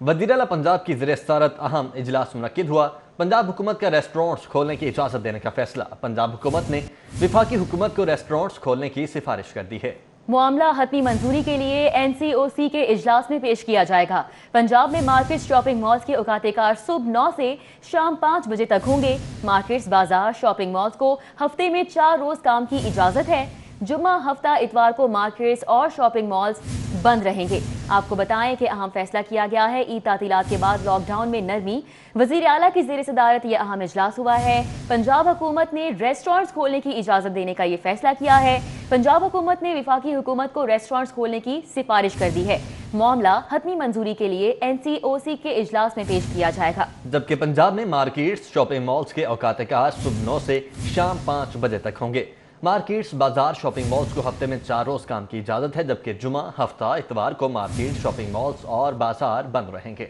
वज़ीर आला पंजाब की ज़ेर सदारत अहम इजलास मुनक्किद हुआ। पंजाब हुकूमत का रेस्टोरेंट्स खोलने की इजाज़त देने का फैसला। पंजाब हुकूमत ने वफाकी हुकूमत को रेस्टोरेंट्स खोलने की सिफारिश कर दी है। मामला हतमी मंजूरी के लिए NCOC के इजलास में पेश किया जाएगा। पंजाब में मार्केट शॉपिंग मॉल्स के औकात कार सुबह 9 से शाम 5 बजे तक होंगे। मार्केट्स, बाजार, शॉपिंग मॉल्स को हफ्ते में 4 रोज काम की इजाजत है। जुम्मा, हफ्ता, इतवार को मार्केट्स और शॉपिंग मॉल्स बंद रहेंगे। आपको बताएं कि अहम फैसला किया गया है। ईद तातीलात के बाद लॉकडाउन में नरमी। वज़ीर आला की ज़ेर सदारत ये अहम इजलास हुआ है। पंजाब हुकूमत ने रेस्टोरेंट्स खोलने की इजाज़त देने का ये फैसला किया है। पंजाब हुकूमत ने वफाकी हुकूमत को रेस्टोरेंट्स खोलने की सिफारिश कर दी है। मामला हतमी मंजूरी के लिए NCOC के इजलास में पेश किया जाएगा। जबकि पंजाब में मार्केट्स, शॉपिंग मॉल्स के औकात कार सुबह 9 से शाम 5 बजे तक होंगे। मार्केट्स, बाजार, शॉपिंग मॉल्स को हफ्ते में 4 रोज काम की इजाजत है, जबकि जुमा, हफ्ता, इतवार को मार्केट, शॉपिंग मॉल्स और बाजार बंद रहेंगे।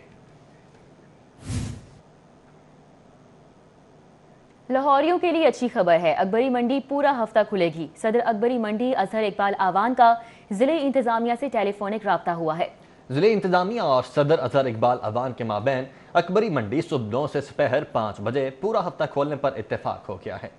लाहौरियों के लिए अच्छी खबर है। अकबरी मंडी पूरा हफ्ता खुलेगी। सदर अकबरी मंडी अजहर इकबाल आवान का जिले इंतजामिया से टेलीफोनिक राब्ता हुआ है। जिले इंतजामिया और सदर अजहर इकबाल आवान के माबैन अकबरी मंडी सुबह 9 से दोपहर 5 बजे पूरा हफ्ता खोलने पर इत्तेफाक हो गया है।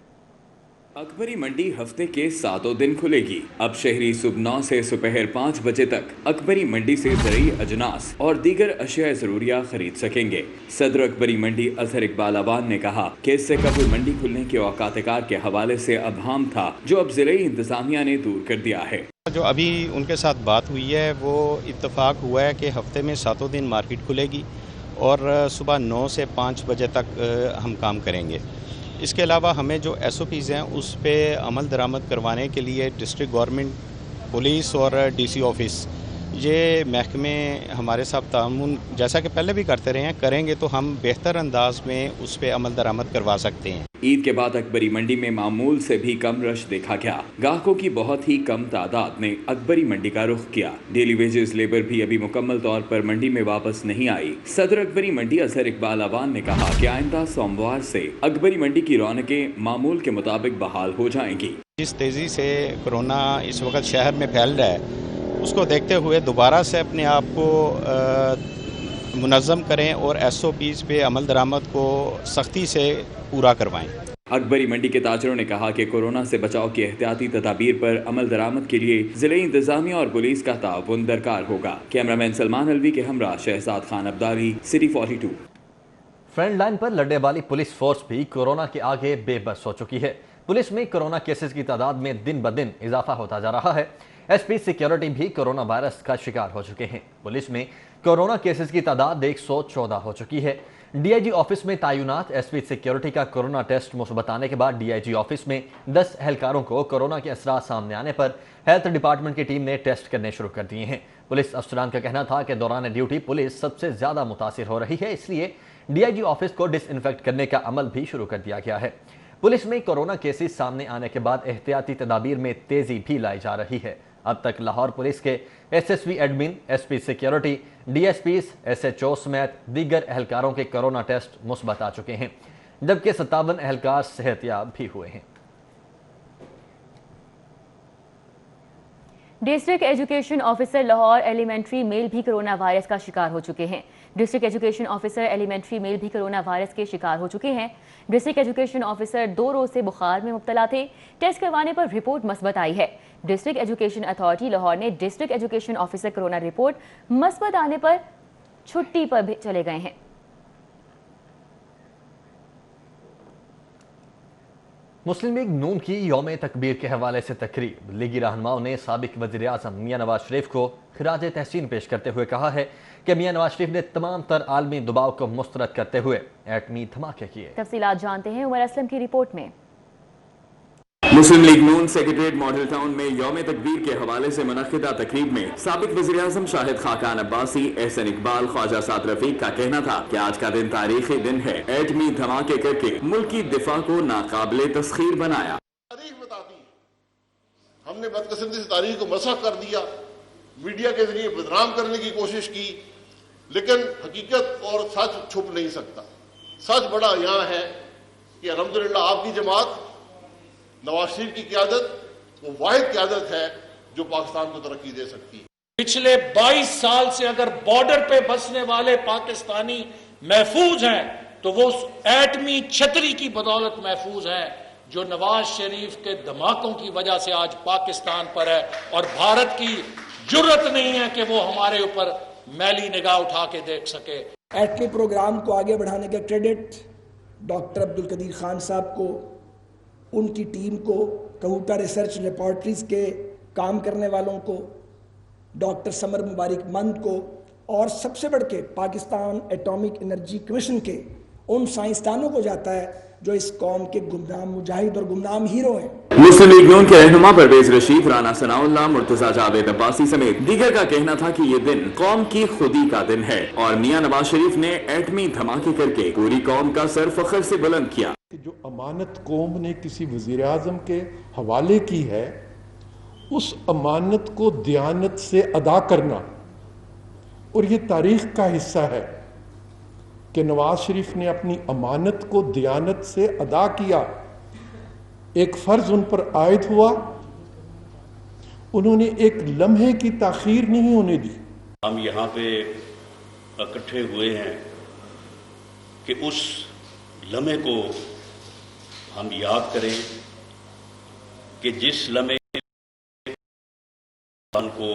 अकबरी मंडी हफ्ते के 7 दिन खुलेगी। अब शहरी सुबह 9 से दोपहर 5 बजे तक अकबरी मंडी से ज़रूरी अजनास और दीगर अशिया ज़रूरिया खरीद सकेंगे। सदर अकबरी मंडी अजहर इकबाल आवान ने कहा कि इससे कबल मंडी खुलने के औकात कार के हवाले से अबहाम था, जो अब ज़िले इंतजामिया ने दूर कर दिया है। जो अभी उनके साथ बात हुई है वो इत्तेफाक हुआ है कि हफ्ते में 7 दिन मार्केट खुलेगी और सुबह 9 से 5 बजे तक हम काम करेंगे। इसके अलावा हमें जो SOPs हैं उस पर अमल दरामद करवाने के लिए डिस्ट्रिक्ट गवर्नमेंट, पुलिस और DC ऑफिस, ये महकमे हमारे साथ तामुन जैसा कि पहले भी करते रहे हैं, करेंगे तो हम बेहतर अंदाज में उस पर अमल दरामद करवा सकते हैं। ईद के बाद अकबरी मंडी में मामूल से भी कम रश देखा गया। गाहकों की बहुत ही कम तादाद ने अकबरी मंडी का रुख किया। डेली वेजेस लेबर भी अभी मुकम्मल तौर पर मंडी में वापस नहीं आई। सदर अकबरी मंडी अजहर इकबाल आवान ने कहा कि आइंदा सोमवार से अकबरी मंडी की रौनकें मामूल के मुताबिक बहाल हो जाएंगी। जिस तेज़ी से कोरोना इस वक्त शहर में फैल रहा है उसको देखते हुए दोबारा से अपने आप को मुनज़्ज़म करें और SOPs पे अमल दरामद को सख्ती से पूरा करवाएं। अकबरी मंडी के ताजरों ने कहा कि कोरोना से बचाव की एहतियाती तदाबीर पर अमल दरामद के लिए जिले इंतजामिया और पुलिस का ताउन दरकार होगा। कैमरामैन सलमान अलवी के हमरा Shahzad Khan Abdali, city 42। Front line पर लड़ने वाली पुलिस फोर्स भी कोरोना के आगे बेबस हो चुकी है। पुलिस में कोरोना केसेस की तादाद में दिन ब दिन इजाफा होता जा रहा है। SP सिक्योरिटी भी कोरोना वायरस का शिकार हो चुके हैं। पुलिस में कोरोना केसेस की तादाद 114 हो चुकी है। DIG ऑफिस में तैनात SP सिक्योरिटी का कोरोना टेस्ट मुस्बत आने के बाद DIG ऑफिस में 10 एहलकारों को कोरोना के असरात सामने आने पर हेल्थ डिपार्टमेंट की टीम ने टेस्ट करने शुरू कर दिए हैं। पुलिस अफसरान का कहना था कि दौरान ड्यूटी पुलिस सबसे ज़्यादा मुतासिर हो रही है, इसलिए DIG ऑफिस को डिसइंफेक्ट करने का अमल भी शुरू कर दिया गया है। पुलिस में कोरोना केसेस सामने आने के बाद एहतियाती तदाबीर में तेज़ी भी लाई जा रही है। अब तक लाहौर पुलिस के SSV admin, SP security, DSPs, SHO समेत दीगर एहलकारों के कोरोना टेस्ट मुस्बत आ चुके हैं, जबकि 57 एहलकार सेहतयाब भी हुए हैं। District education officer Lahore elementary male भी कोरोना वायरस का शिकार हो चुके हैं। District education officer elementary male भी कोरोना वायरस के शिकार हो चुके हैं। डिस्ट्रिक्ट एजुकेशन ऑफिसर 2 रोज से बुखार में मुब्तला थे। टेस्ट करवाने पर रिपोर्ट मस्बत आई है। डिस्ट्रिक्ट एजुकेशन अथॉरिटी लाहौर ने district education officer corona report मस्बत आने पर छुट्टी पर भी चले गए हैं। मुस्लिम लीग नून की यौम तकबीर के हवाले से तकरीब। लीगी रहनुमाओं ने साबिक वज़ीर आज़म मियां नवाज शरीफ को खिराज तहसीन पेश करते हुए कहा है कि मियां नवाज शरीफ ने तमाम तर आलमी दबाव को मुस्तरद करते हुए एटमी धमाके किए। तफसीलात जानते हैं उमर असलम की रिपोर्ट में। मुस्लिम लीग नून सेक्रेटरीट मॉडल टाउन में यौम तकबीर के हवाले से मुनक्किदा तकरीब में साबिक वज़ीर आज़म शाहिद खाकान अब्बासी, एहसन इकबाल, ख्वाजा साद रफीक का कहना था कि आज का दिन तारीखी दिन है। एटमी धमाके करके मुल्क की दिफा को नाकाबिले तस्खीर बनाया। तारीख बताती हमने बदकिस्मती से तारीख को मसख कर दिया, मीडिया के जरिए बदनाम करने की कोशिश की, लेकिन हकीकत और सच छुप नहीं सकता। सच बड़ा यहाँ है कि अल्हम्दुलिल्लाह आपकी जमात, नवाज शरीफ की क़यादत वो वाहिद क़यादत है जो पाकिस्तान को तरक्की दे सकती है। पिछले 22 साल से अगर बॉर्डर पे बसने वाले पाकिस्तानी महफूज हैं तो वो एटमी छतरी की बदौलत महफूज हैं, जो नवाज शरीफ के धमाकों की वजह से आज पाकिस्तान पर है, और भारत की जुर्रत नहीं है कि वो हमारे ऊपर मैली निगाह उठा के देख सके। एटमी प्रोग्राम को आगे बढ़ाने का क्रेडिट डॉक्टर अब्दुल कदीर खान साहब को, उनकी टीम को, कहूटा रिसर्च लेबॉर्ट्रीज के काम करने वालों को, डॉक्टर समर मुबारक मंद को, और सबसे बढ़ के पाकिस्तान एटॉमिक एनर्जी कमीशन के उन साइंसदानों को जाता है जो इस कौम के गुमनाम मुजाहिद और गुमनाम हीरो हैं। मुस्लिम लीग नून के रहनुमा परवेज रशीद, राना सनाउल्लाह, मुर्तजा जावेद अब्बासी समेत दीगर का कहना था कि ये दिन कौम की खुदी का दिन है और मियां नवाज शरीफ ने एटमी धमाके करके पूरी कौम का सर फख्र से बुलंद किया। जो अमानत कौम ने किसी वजीर आज़म के हवाले की है, उस अमानत को दियानत से अदा करना, और ये तारीख का हिस्सा है कि नवाज शरीफ ने अपनी अमानत को दियानत से अदा किया। एक फर्ज उन पर आयद हुआ, उन्होंने एक लम्हे की ताखीर नहीं होने दी। हम यहाँ पे इकट्ठे हुए हैं कि उस लम्हे को हम याद करें कि जिस लम्हे को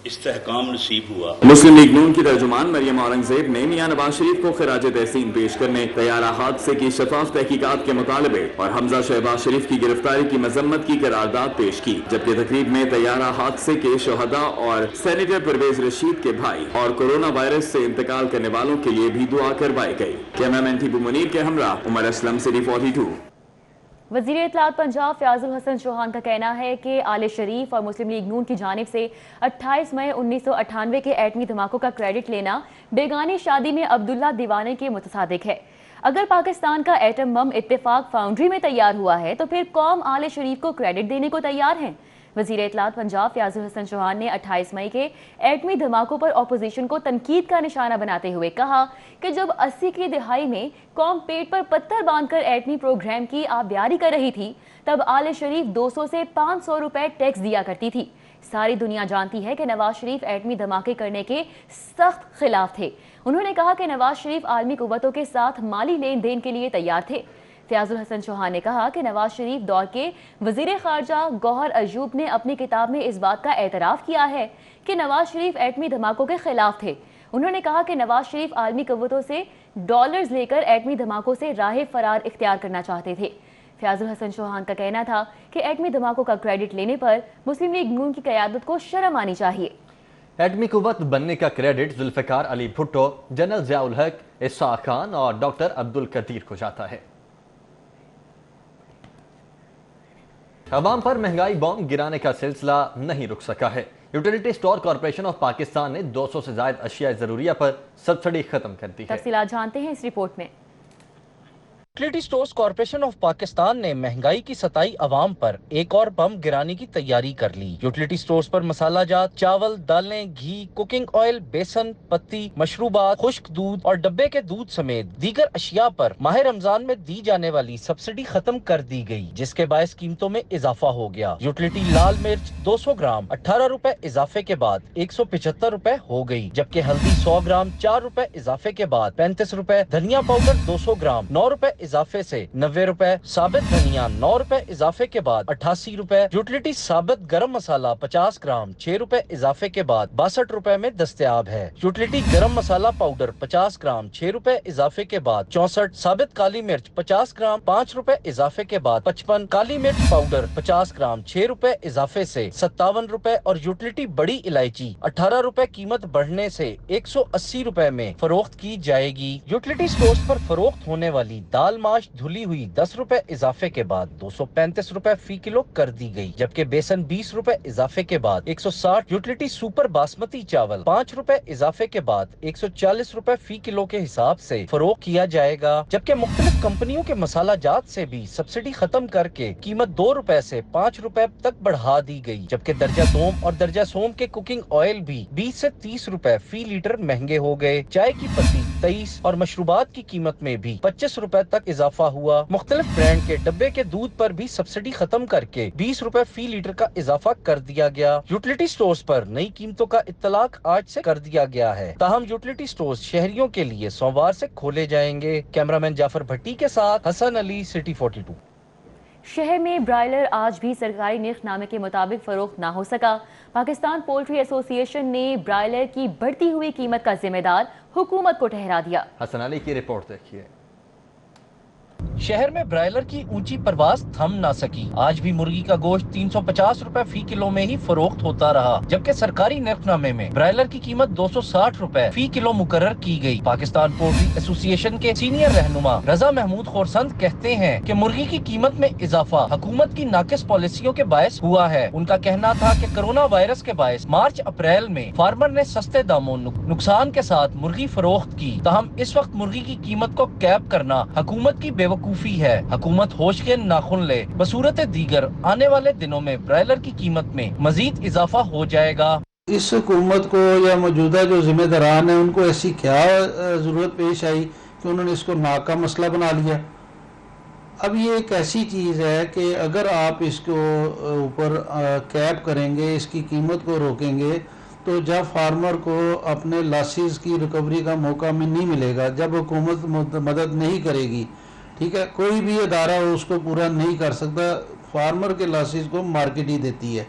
इस्तेहकाम नसीब हुआ। मुस्लिम लीग नून की तर्जुमान मरियम औरंगजेब ने मियां नवाज शरीफ को खिराज तहसीन पेश करने, तैयारा हादसे की शफाफ तहकीकात के मुतालबे और हमजा शहबाज शरीफ की गिरफ्तारी की मजम्मत की करारदाद पेश की। जबकि तकरीब में तैयारा हादसे के शोहदा और सेनेटर परवेज रशीद के भाई और कोरोना वायरस से इंतकाल करने वालों के लिए भी दुआ करवाई गई। कैमरामैन टीपू मुनीर के हमरा उमर असलम, सिटी 42। वज़ीर इत्तलात पंजाब फ़याज़ुल हसन चौहान का कहना है कि आले शरीफ और मुस्लिम लीग नून की जानिब से 28 मई 1998 के एटमी धमाकों का क्रेडिट लेना बेगानी शादी में अब्दुल्ला दीवाने के मुतसादिक है। अगर पाकिस्तान का एटम बम इत्तेफाक फाउंड्री में तैयार हुआ है तो फिर कौम आले शरीफ को क्रेडिट देने को तैयार है। वज़ीर इत्तलात पंजाब फ़याज़ुल हसन चौहान ने 28 मई के एटमी धमाकों पर अपोजिशन को तनकीद का निशाना बनाते हुए कहा कि जब 80 की दिहाई में कौम पेट पर पत्थर बांधकर एटमी प्रोग्राम की आबियारी कर रही थी, तब आले शरीफ 200 से 500 रुपए टैक्स दिया करती थी। सारी दुनिया जानती है कि नवाज शरीफ एटमी धमाके करने के सख्त खिलाफ थे। उन्होंने कहा कि नवाज शरीफ आलमी कुव्वतों के साथ माली लेन देन के लिए तैयार थे। फ़याज़ुल हसन चौहान ने कहा कि नवाज शरीफ दौर के वज़ीर ख़ारजा गौहर अयूब ने अपनी किताब में इस बात का एतराफ़ किया है कि नवाज शरीफ एटमी धमाकों के खिलाफ थे। उन्होंने कहा कि नवाज शरीफ आलमी कुव्वतों से डॉलर्स लेकर एटमी धमाकों से राह फरार इख्तियार करना चाहते थे। फ़याज़ुल हसन चौहान का कहना था कि एटमी धमाकों का क्रेडिट लेने पर मुस्लिम लीग नून की क़यादत को शर्म आनी चाहिए। एटमी कुव्वत बनने का क्रेडिट जुल्फ़िकार अली भुट्टो, जनरल ज़ियाउल हक, इसहाक़ खान और डॉक्टर अब्दुल कदीर को जाता है। अवाम पर महंगाई बॉम्ब गिराने का सिलसिला नहीं रुक सका है। Utility store corporation of Pakistan ने 200 से ज्यादा अशिया ज़रूरिया पर सब्सिडी खत्म कर दी है। तफसीलात जानते हैं इस रिपोर्ट में। Utility stores corporation of Pakistan ने महंगाई की सताई अवाम पर एक और बम गिराने की तैयारी कर ली। यूटिलिटी स्टोर्स पर मसाला जात, चावल, दालें, घी, कुकिंग ऑयल, बेसन, पत्ती, मशरूबात, खुश्क दूध और डब्बे के दूध समेत दीगर अशिया पर माह रमजान में दी जाने वाली सब्सिडी खत्म कर दी गई, जिसके बायस कीमतों में इजाफा हो गया। यूटिलिटी लाल मिर्च 200 ग्राम 18 रुपए इजाफे के बाद 175 रुपए हो गई, जबकि हल्दी 100 ग्राम 4 रुपए इजाफे के बाद 35 रुपए, धनिया पाउडर 200 ग्राम 9 रुपए इजाफे से 90 रुपए, साबित धनिया 9 रुपए इजाफे के बाद 88 रुपए, यूटिलिटी साबित गरम मसाला 50 ग्राम 6 रुपए इजाफे के बाद 62 रुपए में दस्तयाब है। यूटिलिटी गरम मसाला पाउडर 50 ग्राम 6 रुपए इजाफे के बाद 64, साबित काली मिर्च 50 ग्राम 5 रुपए इजाफे के बाद 55, काली मिर्च पाउडर 50 ग्राम 6 रुपए इजाफे से 57 रुपए और यूटिलिटी बड़ी इलायची 18 रुपए कीमत बढ़ने से 180 रुपए में फरोख्त की जाएगी। यूटिलिटी स्टोर्स पर फरोख्त होने वाली दाल माश धुली हुई 10 रुपए इजाफे के बाद 235 रुपए फी किलो कर दी गई, जबकि बेसन 20 रुपए इजाफे के बाद 160, यूटिलिटी सुपर बासमती चावल 5 रुपए इजाफे के बाद 140 रुपए फी किलो के हिसाब से फरोख्त किया जाएगा। जबकि मुख्तलिफ कंपनियों के मसाला जात से भी सब्सिडी खत्म करके कीमत 2 रुपए से 5 रुपए तक बढ़ा दी गई, जबकि दर्जा दोम और दर्जा सोम के कुकिंग ऑयल भी 20 से 30 रुपए फी लीटर महंगे हो गए। चाय की पत्ती 23 और मशरूबात की कीमत में भी 25 रुपए तक इजाफा हुआ। मुख्तलिफ ब्रांड के डब्बे के दूध पर भी सब्सिडी खत्म करके 20 रुपए फी लीटर का इजाफा कर दिया गया। यूटिलिटी स्टोर्स पर नई कीमतों का इत्तलाक आज से कर दिया गया है। ताहम यूटिलिटी स्टोर्स शहरियों के लिए सोमवार से खोले जाएंगे। कैमरामैन जाफर भट्टी के साथ हसन अली, सिटी 42। शहर में ब्रायलर आज भी सरकारी निर्खनामे के मुताबिक फरोख्त ना हो सका। पाकिस्तान पोल्ट्री एसोसिएशन ने ब्रायलर की बढ़ती हुई कीमत का जिम्मेदार हुकूमत को ठहरा दिया। हसन अली की रिपोर्ट देखिए। शहर में ब्रायलर की ऊंची परवास थम ना सकी। आज भी मुर्गी का गोश्त 350 रुपए फी किलो में ही फरोख्त होता रहा, जबकि सरकारी निर्खनामे में ब्रायलर की कीमत 260 रुपए फी किलो मुकर्रर की गई। पाकिस्तान पोल्ट्री एसोसिएशन के सीनियर रहनुमा रजा महमूद खोरसंद कहते हैं कि मुर्गी की कीमत में इजाफा हुकूमत की नाकिस पॉलिसियों के बायस हुआ है। उनका कहना था कि कोरोना वायरस के बायस मार्च अप्रैल में फार्मर ने सस्ते दामों नुकसान के साथ मुर्गी फरोख्त की। ताहम इस वक्त मुर्गी की कीमत को कैप करना हुकूमत की बेवकूफी है। हुकूमत होश के नाखुन ले। बसूरत दीगर आने वाले दिनों में ब्रायलर की कीमत में मजीद इजाफा हो जाएगा। इस हुकूमत को या मौजूदा जो जिम्मेदारान है उनको ऐसी क्या जरूरत पेश आई कि उन्होंने इसको नाक का मसला बना लिया। अब ये एक ऐसी चीज़ है कि अगर आप इसको ऊपर कैप करेंगे, इसकी कीमत को रोकेंगे, तो जब फार्मर को अपने लॉसेस की रिकवरी का मौका में नहीं मिलेगा, जब हुकूमत मदद नहीं करेगी, ठीक है, कोई भी अदारा उसको पूरा नहीं कर सकता, फार्मर के लॉसेस को मार्केट ही देती है।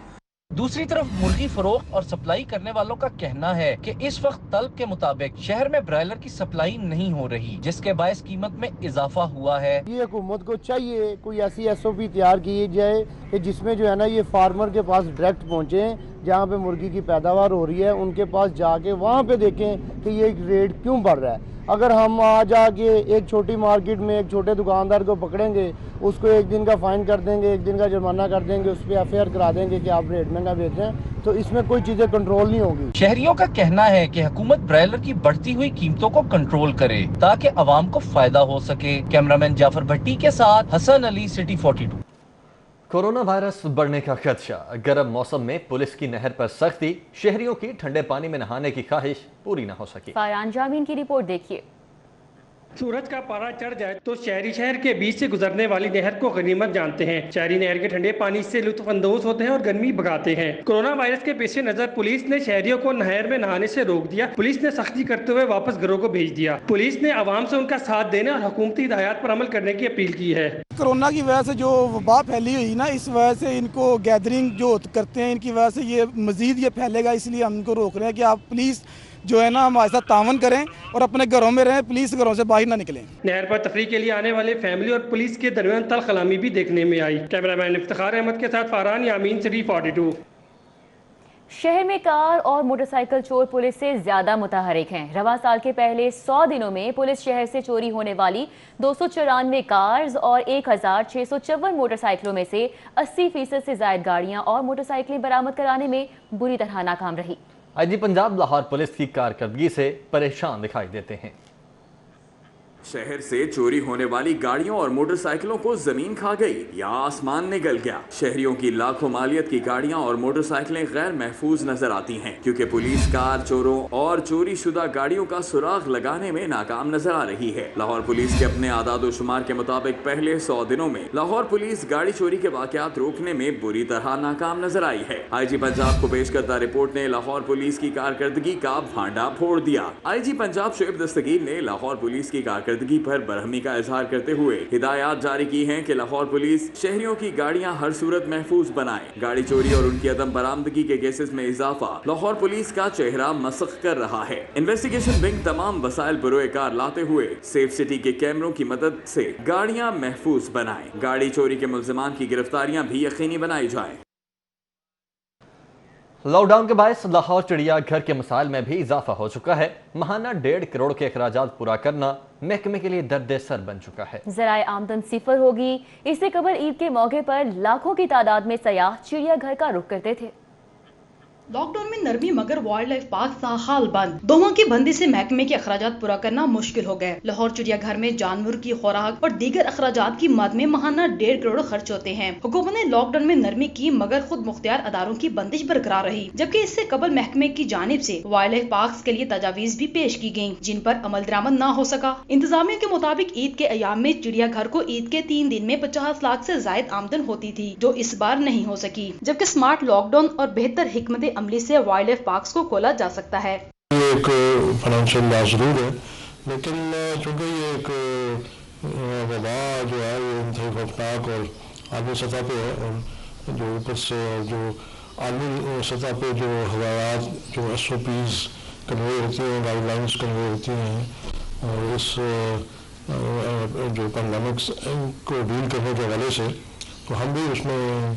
दूसरी तरफ मुर्गी फरोख्त और सप्लाई करने वालों का कहना है कि इस वक्त तलब के मुताबिक शहर में ब्रायलर की सप्लाई नहीं हो रही, जिसके बायस कीमत में इजाफा हुआ है। ये हुकूमत को चाहिए कोई ऐसी SOP तैयार की जाए कि जिसमें जो है ना ये फार्मर के पास डायरेक्ट पहुँचे, जहाँ पे मुर्गी की पैदावार हो रही है उनके पास जाके वहाँ पे देखें कि ये रेट क्यों बढ़ रहा है। अगर हम आज आके एक छोटी मार्केट में एक छोटे दुकानदार को पकड़ेंगे, उसको एक दिन का फाइन कर देंगे, एक दिन का जुर्माना कर देंगे, उस पर FIR करा देंगे कि आप रेट महंगा बेच रहे हैं, तो इसमें कोई चीजें कंट्रोल नहीं होगी। शहरियों का कहना है कि हुकूमत ब्रायलर की बढ़ती हुई कीमतों को कंट्रोल करे ताकि अवाम को फायदा हो सके। कैमरामैन जाफर भट्टी के साथ Hasan Ali, city 42। Corona virus बढ़ने का खदशा। गर्म मौसम में पुलिस की नहर पर सख्ती, शहरियों की ठंडे पानी में नहाने की ख्वाहिश पूरी न हो सकी। फारान जामीन की रिपोर्ट देखिए। सूरज का पारा चढ़ जाए तो शहरी शहर के बीच से गुजरने वाली नहर को गनीमत जानते हैं। शहरी नहर के ठंडे पानी से लुत्फ अंदोज होते हैं और गर्मी भगाते हैं। कोरोना वायरस के पेश नजर पुलिस ने शहरियों को नहर में नहाने से रोक दिया। पुलिस ने सख्ती करते हुए वापस घरों को भेज दिया। पुलिस ने आवाम से उनका साथ देने और हुकूमती हिदायत पर अमल करने की अपील की है। कोरोना की वजह से जो वबा फैली हुई ना, इस वजह से इनको गैदरिंग जो करते हैं, इनकी वजह से ये मजीद ये फैलेगा, इसलिए हम इनको रोक रहे हैं कि आप प्लीज जो है ना हमारे साथ तावन करें और अपने घरों में रहें, पुलिस घरों से बाहर ना निकलें। नहर पर तफरीह के लिए आने वाले फैमिली और पुलिस के दरमियान तल कलामी भी देखने में आई। कैमरामैन इफ्तिखार अहमद के साथ फारान यामीन, सिटी 42। शहर में कार और मोटरसाइकिल चोर पुलिस से ज्यादा मुतहरिक हैं। रवा साल के पहले 100 दिनों में पुलिस शहर से चोरी होने वाली 294 कार्स और 1654 मोटरसाइकिलों में से 80% से ज्यादा गाड़ियां और मोटरसाइकिलें बरामद कराने में बुरी तरह नाकाम रही। IG पंजाब लाहौर पुलिस की कारकर्दगी से परेशान दिखाई देते हैं। शहर से चोरी होने वाली गाड़ियों और मोटरसाइकिलों को जमीन खा गई या आसमान निगल गया। शहरियों की लाखों मालियत की गाड़ियां और मोटरसाइकिलें गैर महफूज नजर आती हैं क्योंकि पुलिस कार चोरों और चोरी शुदा गाड़ियों का सुराग लगाने में नाकाम नजर आ रही है। लाहौर पुलिस के अपने आदाद शुमार के मुताबिक पहले 100 दिनों में लाहौर पुलिस गाड़ी चोरी के वाकयात रोकने में बुरी तरह नाकाम नजर आई है। IG पंजाब को पेश करदा रिपोर्ट ने लाहौर पुलिस की कारकर्दगी का भांडा फोड़ दिया। IG पंजाब शुएब दस्तगीर ने लाहौर पुलिस की कारकर्दगी पर बरहमी का इजहार करते हुए हिदायत जारी की हैं कि लाहौर पुलिस शहरियों की गाड़ियां हर सूरत महफूज बनाए। गाड़ी चोरी और उनकी अदम बरामदगी के केसेस में इजाफा लाहौर पुलिस का चेहरा मसख कर रहा है। इन्वेस्टिगेशन विंग तमाम वसाइल बरोए कार लाते हुए सेफ सिटी के कैमरों की मदद से गाड़ियां महफूज बनाए। गाड़ी चोरी के मुल्जिमान की गिरफ्तारियां भी यकीनी बनाई जाए। लॉकडाउन के बायस लाहौर चिड़िया घर के मसाइल में भी इजाफा हो चुका है। महाना 1.5 करोड़ के अखराजात पूरा करना महकमे के लिए दर्द सर बन चुका है। ज़राए आमदन सिफर होगी। इससे कबल ईद के मौके पर लाखों की तादाद में सयाह चिड़िया घर का रुख करते थे। لاک ڈاؤن میں نرمی مگر وائلڈ لائف پارک تاحال بند. دوواں کی بندی سے محکمے کے اخراجات پورا کرنا مشکل ہو گئے. لاہور چڑیا گھر میں جانور کی خوراک اور دیگر اخراجات کی مد میں ماہانہ 1.5 کروڑ خرچ ہوتے ہیں. حکومت نے لاک ڈاؤن میں نرمی کی مگر خود مختار اداروں کی بندش برقرار رہی، جبکہ اس سے قبل محکمے کی جانب سے وائلڈ لائف پارکس کے لیے تجاویز بھی پیش کی گئیں جن پر عمل درآمد نہ ہو سکا. انتظامیہ کے مطابق عید کے ایام میں چڑیا گھر کو عید کے 3 دن میں 50 لاکھ سے زائد آمدن ہوتی تھی جو اس بار نہیں ہو سکی، جبکہ اسمارٹ لاک ڈاؤن اور بہتر حکمت عملی سے وائلڈ لائف پارکس کو کھولا جا سکتا ہے. ایک فائنینشیل لاس ضرور ہے، لیکن چونکہ یہ ایک وبا جو ہے یہ انتہائی خوفناک اور عالمی سطح پہ ہے، اور جو اوپر سے جو عالمی سطح پہ جو ہدایات جو SOPs کنوے ہوتی ہیں، گائیڈ لائنس کنوے ہوتی ہیں، اور اس جو پینڈیمکس کو ڈیل کرنے کے حوالے سے تو ہم بھی اس میں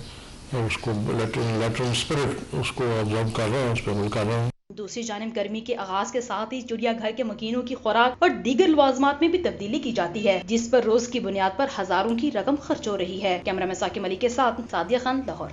اس کو لیٹرل اسپرٹ اس کو آبزرو کر رہے ہیں، اس پہ عمل کر رہے ہیں. دوسری جانب گرمی کے آغاز کے ساتھ ہی چڑیا گھر کے مکینوں کی خوراک اور دیگر لوازمات میں بھی تبدیلی کی جاتی ہے، جس پر روز کی بنیاد پر ہزاروں کی رقم خرچ ہو رہی ہے. کیمرہ مین ثاقب علی کے ساتھ سعدیہ خان، لاہور.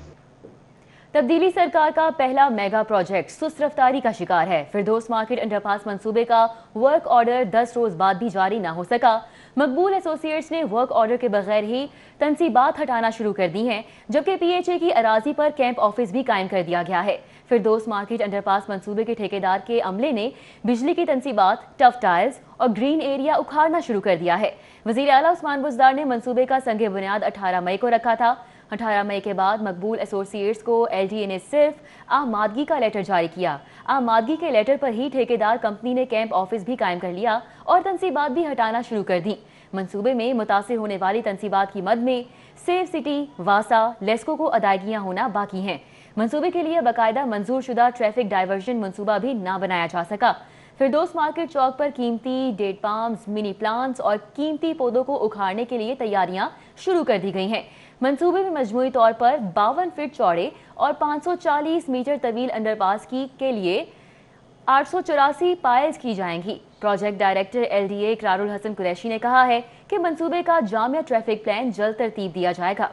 تبدیلی سرکار کا پہلا میگا پروجیکٹ سست رفتاری کا شکار ہے. فردوس مارکیٹ انڈر پاس منصوبے کا ورک آرڈر 10 روز بعد بھی جاری نہ ہو سکا. مقبول ایسوسیٹس نے ورک آرڈر کے بغیر ہی تنصیبات ہٹانا شروع کر دی ہیں، جبکہ PHA کی اراضی پر کیمپ آفس بھی قائم کر دیا گیا ہے. فردوس مارکیٹ انڈر پاس منصوبے کے ٹھیکیدار کے عملے نے بجلی کی تنصیبات، ٹف ٹائلز اور گرین ایریا اکھاڑنا شروع کر دیا ہے. وزیر اعلیٰ عثمان بزدار نے منصوبے کا سنگ بنیاد 18 مئی کو رکھا تھا. 18 مئی کے بعد مقبول ایسوسیٹس کو LDA نے صرف آمادگی کا لیٹر جاری کیا. آمادگی کے لیٹر پر ہی ٹھیکیدار کمپنی نے کیمپ آفس بھی قائم کر لیا اور تنصیبات بھی ہٹانا شروع کر دیں. منصوبے میں متاثر ہونے والی تنصیبات کی مد میں سیف سٹی، واسا، لیسکو کو ادائیگیاں ہونا باقی ہیں. منصوبے کے لیے باقاعدہ منظور شدہ ٹریفک ڈائیورژن منصوبہ بھی نہ بنایا جا سکا. فردوس مارکیٹ چوک پر قیمتی ڈیٹ پامز، منی پلانٹس اور قیمتی پودوں کو اکھاڑنے کے لیے تیاریاں شروع کر دی گئی ہیں. منصوبے میں مجموعی طور پر 52 فٹ چوڑے اور 540 میٹر طویل انڈر پاس کے لیے 884 پائلز کی جائیں گی. پروجیکٹ ڈائریکٹر LDA اقرار الحسن قریشی نے کہا ہے کہ منصوبے کا جامع ٹریفک پلان جلد ترتیب دیا جائے گا.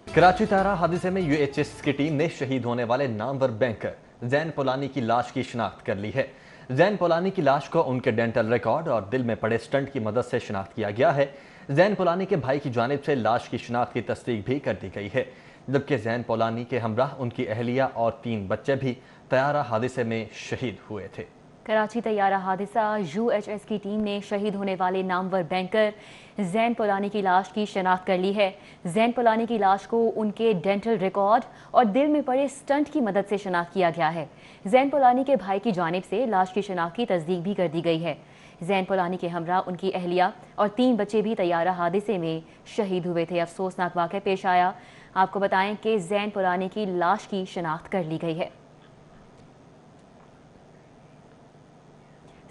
کراچی طیارہ حادثے میں UHS کی ٹیم نے شہید ہونے والے نامور بینکر زین پولانی کی لاش کی شناخت کر لی ہے. زین پولانی کی لاش کو ان کے ڈینٹل ریکارڈ اور دل میں پڑے سٹنٹ کی مدد سے شناخت کیا گیا ہے. زین پولانی کے بھائی کی جانب سے لاش کی شناخت کی تصدیق بھی کر دی گئی ہے، جبکہ زین پولانی کے ہمراہ ان کی اہلیہ اور 3 بچے بھی طیارہ حادثے میں شہید ہوئے تھے. کراچی طیارہ حادثہ UHS کی ٹیم نے شہید ہونے والے نامور بینکر زین پولانی کی لاش کی شناخت کر لی ہے. زین پولانی کی لاش کو ان کے ڈینٹل ریکارڈ اور دل میں پڑے سٹنٹ کی مدد سے شناخت کیا گیا ہے. زین پولانی کے بھائی کی جانب سے لاش کی شناخت کی تصدیق بھی کر دی گئی ہے. زین پولانی کے ہمراہ ان کی اہلیہ اور 3 بچے بھی طیارہ حادثے میں شہید ہوئے تھے. افسوسناک واقعہ پیش آیا. آپ کو بتائیں کہ زین پولانی کی لاش کی شناخت کر لی گئی ہے.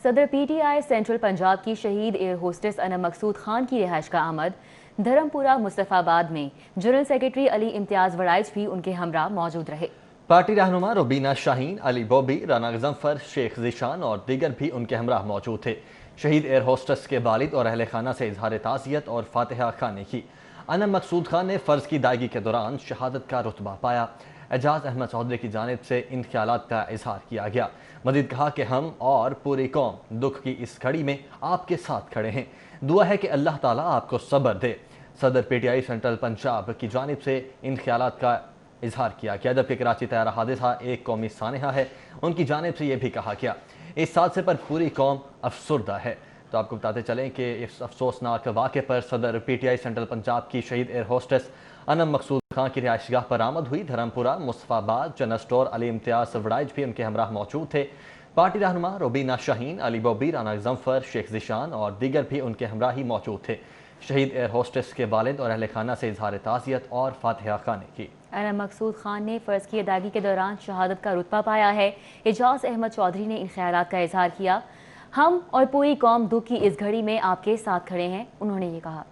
صدر PTI سینٹرل پنجاب کی شہید ایئر ہوسٹس انم مقصود خان کی رہائش کا آمد دھرمپورہ مصطفیٰ آباد میں. جنرل سیکرٹری علی امتیاز وڑائچ بھی ان کے ہمراہ موجود رہے. پارٹی رہنما روبینہ شاہین، علی بوبی، رانا غضنفر، شیخ ذیشان اور دیگر بھی ان کے ہمراہ موجود تھے. شہید ایئر ہوسٹس کے والد اور اہل خانہ سے اظہار تعزیت اور فاتحہ خوانی کی. انم مقصود خان نے فرض کی ادائیگی کے دوران شہادت کا رتبہ پایا. اعجاز احمد چودھری کی جانب سے ان خیالات کا اظہار کیا گیا. مزید کہا کہ ہم اور پوری قوم دکھ کی اس گھڑی میں آپ کے ساتھ کھڑے ہیں. دعا ہے کہ اللہ تعالیٰ آپ کو صبر دے. صدر PTI سینٹرل پنجاب کی جانب سے ان خیالات کا اظہار کیا گیا. جبکہ کراچی طیارہ حادثہ ایک قومی سانحہ ہے، ان کی جانب سے یہ بھی کہا گیا اس حادثے پر پوری قوم افسردہ ہے. تو آپ کو بتاتے چلیں کہ اس افسوسناک واقعے پر صدر PTI سینٹرل پنجاب کی شہید ایئر ہوسٹس انم مقصود خان کی رہائش گاہ پر آمد ہوئی. دھرمپورہ مصطفیٰ آباد جنرل اسٹور علی امتیاز وڑائچ بھی ان کے ہمراہ موجود تھے. پارٹی رہنما روبینہ شاہین، علی بوبی، رانا غضنفر، شیخ ذیشان اور دیگر بھی ان کے ہمراہ ہی موجود تھے. شہید ایئر ہوسٹس کے والد اور اہل خانہ سے اظہار تعزیت اور فاتحہ خوانی کی. انم مقصود خان نے فرض کی ادائیگی کے دوران شہادت کا رتبہ پایا ہے. اعجاز احمد چودھری نے ان خیالات کا اظہار کیا. ہم اور پوری قوم دکھ کی اس گھڑی میں آپ کے ساتھ کھڑے ہیں، انہوں نے یہ کہا.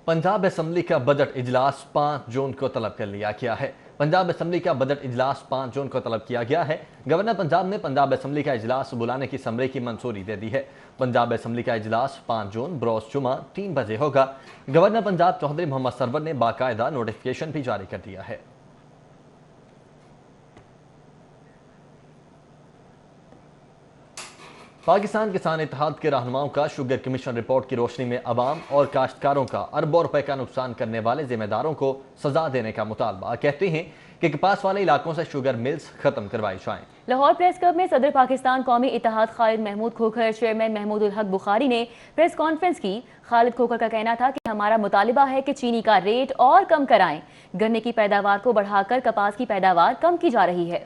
پنجاب اسمبلی کا بجٹ اجلاس 5 جون کو طلب کر لیا گیا ہے. पंजाब असम्बली का बजट इजलास 5 जून को तलब किया गया है। गवर्नर पंजाब ने पंजाब असम्बली का इजलास बुलाने की समरी की मंजूरी दे दी है। पंजाब असम्बली का इजलास 5 जून बरोज जुमा 3 बजे होगा। गवर्नर पंजाब चौधरी मोहम्मद सरवर ने बाकायदा नोटिफिकेशन भी जारी कर दिया है। पाकिस्तान किसान इत्तेहाद के रहनुमाओं का शुगर कमीशन रिपोर्ट की रोशनी में अवाम और काश्तकारों का अरबों रुपए का नुकसान करने वाले जिम्मेदारों को सजा देने का मुतालबा। कहते हैं कि कपास वाले इलाकों से शुगर मिल्स खत्म करवाई जाएं। लाहौर प्रेस क्लब में सदर पाकिस्तान कौमी इत्तेहाद खालिद महमूद खोखर, चेयरमैन महमूद उल हक बुखारी ने प्रेस कॉन्फ्रेंस की। खालिद खोखर का कहना था कि हमारा मुतालिबा है कि चीनी का रेट और कम कराएं। गन्ने की पैदावार को बढ़ाकर कपास की पैदावार कम की जा रही है।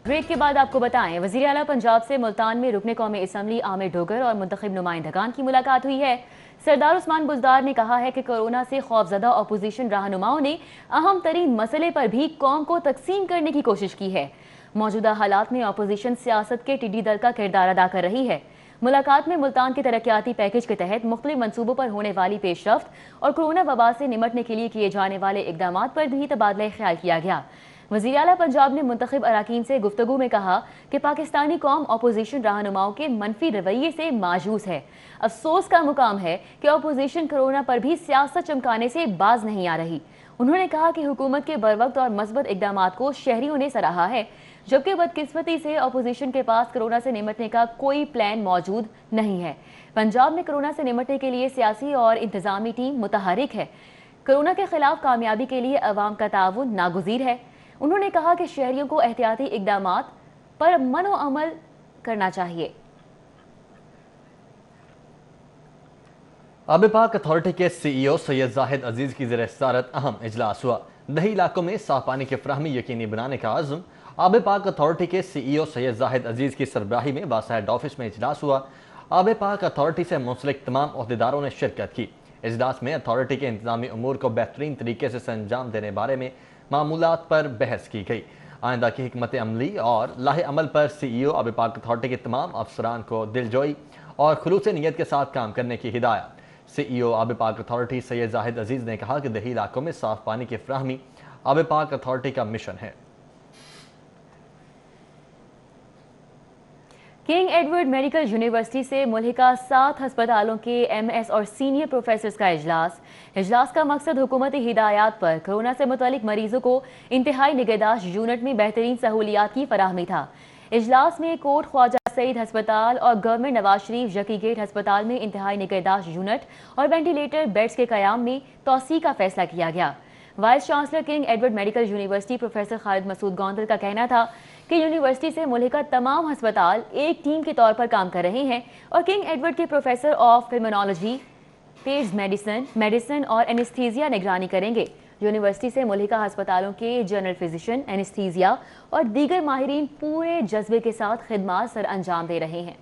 ब्रेक के बाद आपको बताएं, वज़ीर आला पंजाब से मुल्तान में रुकने कौमी असम्बली आमिर डोगर और मुंतखब नुमाइंदगान की मुलाकात हुई है। सरदार उस्मान बुज़दार ने कहा है कि कोरोना से खौफजदा अपोजिशन रहनुमाओं ने अहम तरीन मसले पर भी कौम को तकसीम करने की कोशिश की है। मौजूदा हालात में अपोजिशन सियासत के टिड्डी दल का किरदार अदा कर रही है। मुलाकात में मुल्तान के तरक्याती पैकेज के तहत मुख्तलिफ मनसूबों पर होने वाली पेशरफ्त और कोरोना वबा से निमटने के लिए किए जाने वाले इकदामात पर भी तबादला ख्याल किया गया। वज़ीर आला पंजाब ने मुंतखब अराकीन से गुफ्तगू में कहा कि पाकिस्तानी कौम अपोजिशन रहनुमाओं के मनफी रवैये से मायूस है। अफसोस का मुकाम है कि अपोजिशन कोरोना पर भी सियासत चमकाने से बाज नहीं आ रही। उन्होंने कहा कि हुकूमत के बरवक्त और मस्बत इकदामात को शहरियों ने सराहा है, जबकि बदकिस्मती से अपोजिशन के पास कोरोना से निमटने का कोई प्लान मौजूद नहीं है। पंजाब में कोरोना से निमटने के लिए सियासी और इंतजामी टीम मुतहरिक है। कोरोना के खिलाफ कामयाबी के लिए अवाम का ताउन नागुज़ीर है। उन्होंने कहा कि शहरियों को एहतियाती इकदामात पर मनो अमल करना चाहिए। आब पाक अथॉरिटी के CEO सैयद जाहिद अजीज की ज़ेर सदारत अहम इजलास हुआ। दही इलाकों में साफ पानी की फराहमी यकीनी बनाने का आज़म। आब पाक अथॉरिटी के CEO सैयद जाहिद अजीज की सरबराही में वासा हेड ऑफिस में इजलास हुआ। आब पाक अथॉरिटी से मुंसलिक तमाम ओहदेदारों ने शिरकत की। इजलास में अथॉरिटी के इंतजामी उमूर को बेहतरीन तरीके से अंजाम देने बारे में मामूलात पर बहस की गई। आइंदा की हिकमत अमली और लाहे अमल पर CEO आब पाक अथॉरिटी के तमाम अफसरान को दिलजोई और खुलूस नीयत के साथ काम करने की हिदायत। CEO आब पाक अथॉरिटी सैयद जाहिद अजीज ने कहा कि दही इलाकों में साफ पानी की फराहमी आब पाक अथॉरिटी का मिशन है। किंग एडवर्ड मेडिकल यूनिवर्सिटी से मुल्हिका 7 अस्पतालों के MS और सीनियर प्रोफेसर्स का इजलास का मकसद हुकूमती हिदायत पर कोरोना से मुतल्लिक मरीजों को इंतहाई निगहदाश्त यूनिट में बेहतरीन सहूलियात की फराहमी था। इजलास में कोट ख्वाजा सईद अस्पताल और गवर्नमेंट नवाज शरीफ जकी गेट अस्पताल में इंतहाई निगहदाश्त यूनिट और वेंटिलेटर बेड्स के क़याम में तोसी का फैसला किया गया। Vice chancellor King Edward medical university professor Khalid Masood Gondal का कहना था कि यूनिवर्सिटी से मुल्हिका तमाम अस्पताल एक टीम के तौर पर काम कर रहे हैं और किंग एडवर्ड के professor of pulmonology, pets medicine और एनेस्थीसिया निगरानी करेंगे। यूनिवर्सिटी से मुल्हिका अस्पतालों के जनरल फिजिशियन, एनेस्थीसिया और दीगर माहिरीन पूरे जज्बे के साथ खिदमात सर अंजाम दे रहे हैं।